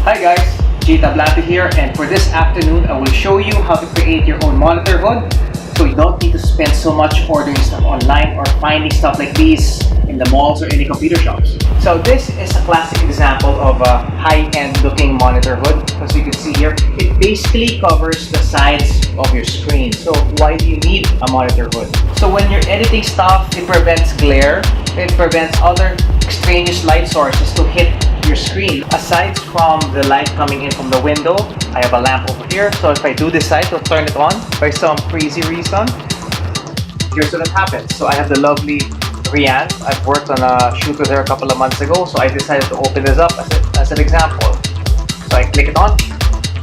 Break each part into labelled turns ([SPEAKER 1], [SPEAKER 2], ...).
[SPEAKER 1] Hi guys, Tablante here, and for this afternoon I will show you how to create your own monitor hood so you don't need to spend so much ordering stuff online or finding stuff like these in the malls or any computer shops. So this is a classic example of a high-end looking monitor hood. As you can see here, it basically covers the sides of your screen. So why do you need a monitor hood? So when you're editing stuff, it prevents glare, it prevents other extraneous light sources to hit your screen. Aside from the light coming in from the window, I have a lamp over here, so if I do decide to turn it on by some crazy reason, here's what happens. So I have the lovely Rian. I've worked on a shoot with her a couple of months ago, so I decided to open this up as an example. So I click it on,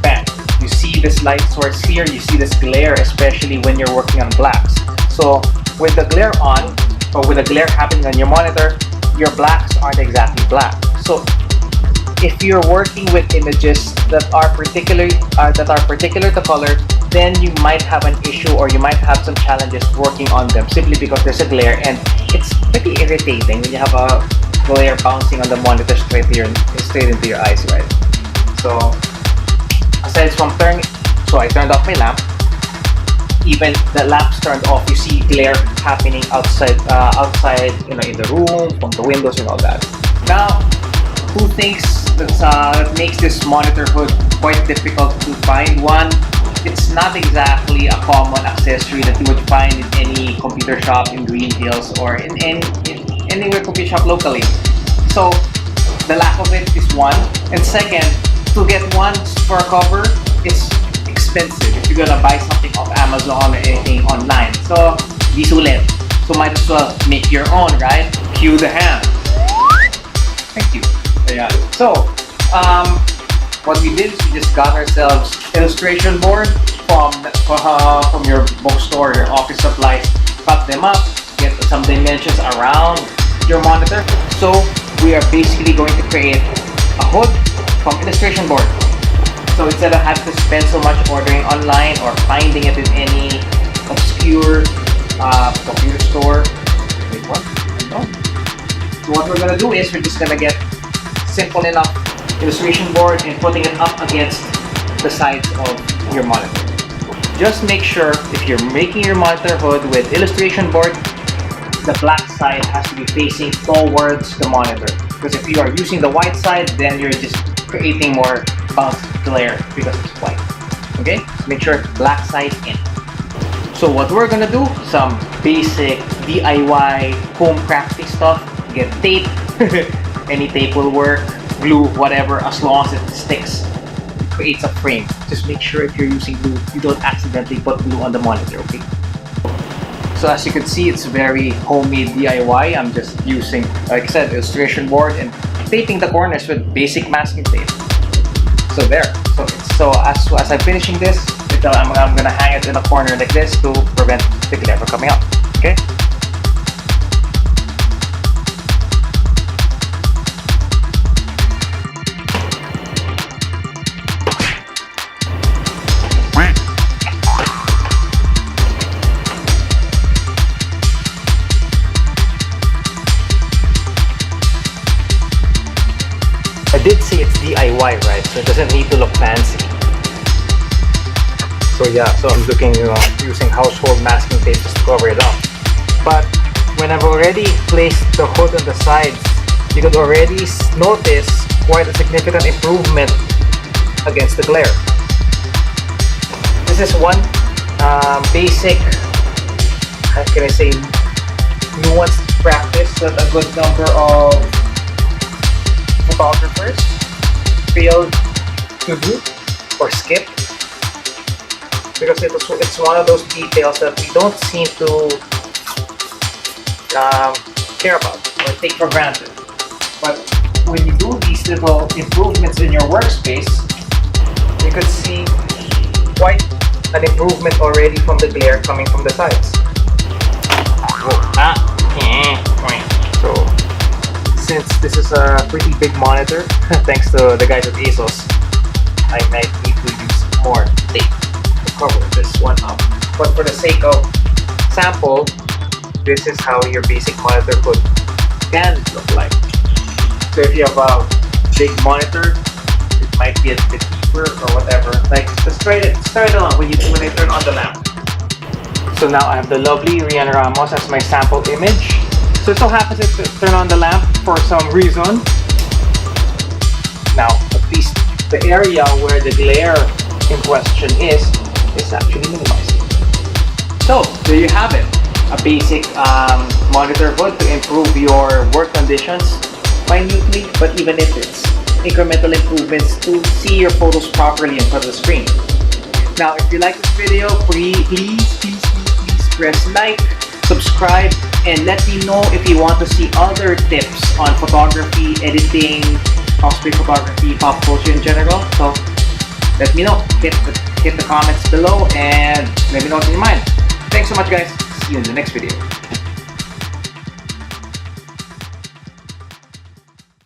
[SPEAKER 1] bam! You see this light source here, you see this glare, especially when you're working on blacks. So with the glare on, or with the glare happening on your monitor, your blacks aren't exactly black. So if you're working with images that are particular to color, then you might have an issue or you might have some challenges working on them simply because there's a glare, and it's pretty irritating when you have a glare bouncing on the monitor straight into your eyes, right? So aside from I turned off my lamp. Even the lamp's turned off, you see glare happening outside, in the room, from the windows and all that. Now, who thinks that makes this monitor hood quite difficult to find? One, it's not exactly a common accessory that you would find in any computer shop in Green Hills or in anywhere computer shop locally. So the lack of it is one, and second, to get one for a cover is expensive if you're gonna buy something off Amazon or anything online. So di sulit. So might as well make your own, right? Cue the hand. Thank you. Yeah. So what we did is we just got ourselves illustration board from your bookstore, your office supplies. Cut them up, get some dimensions around your monitor. So we are basically going to create a hood from illustration board. So instead of having to spend so much ordering online or finding it in any obscure computer store, so what we're gonna do is we're just gonna get simple enough illustration board and putting it up against the sides of your monitor. Just make sure if you're making your monitor hood with illustration board, the black side has to be facing towards the monitor. Because if you are using the white side, then you're just creating more bounce glare because it's white. Okay? So make sure black side in. So what we're gonna do, some basic DIY home crafty stuff. Get tape. Any tape will work. Glue, whatever, as long as it sticks. It creates a frame. Just make sure if you're using glue, you don't accidentally put glue on the monitor, okay? So as you can see, it's very homemade DIY. I'm just using, like I said, illustration board and taping the corners with basic masking tape. So there. So as I'm finishing this, I'm gonna hang it in a corner like this to prevent the glare from coming out. Okay? I did say it's DIY, right? So it doesn't need to look fancy. So yeah, so I'm looking, using household masking tape just to cover it up. But when I've already placed the hood on the sides, you could already notice quite a significant improvement against the glare. This is one basic, how can I say, nuanced practice that a good number of photographers failed to do or skip, because it's one of those details that we don't seem to care about or take for granted. But when you do these little improvements in your workspace, you could see quite an improvement already from the glare coming from the sides. So since this is a pretty big monitor, thanks to the guys at ASOS, I might need to use more tape to cover this one up. But for the sake of sample, this is how your basic monitor hood can look like. So if you have a big monitor, might be a bit deeper or whatever. Like, just try it on when I turn on the lamp. So now I have the lovely Rian Ramos as my sample image. So it so happens to turn on the lamp for some reason. Now, at least the area where the glare in question is actually minimized. So, there you have it. A basic monitor hood to improve your work conditions minutely, but even if it's incremental improvements to see your photos properly in front of the screen. Now, if you like this video, please press like, subscribe, and let me know if you want to see other tips on photography, editing, cosplay photography, pop culture in general. So let me know. Hit the comments below and let me know what's in your mind. Thanks so much, guys. See you in the next video.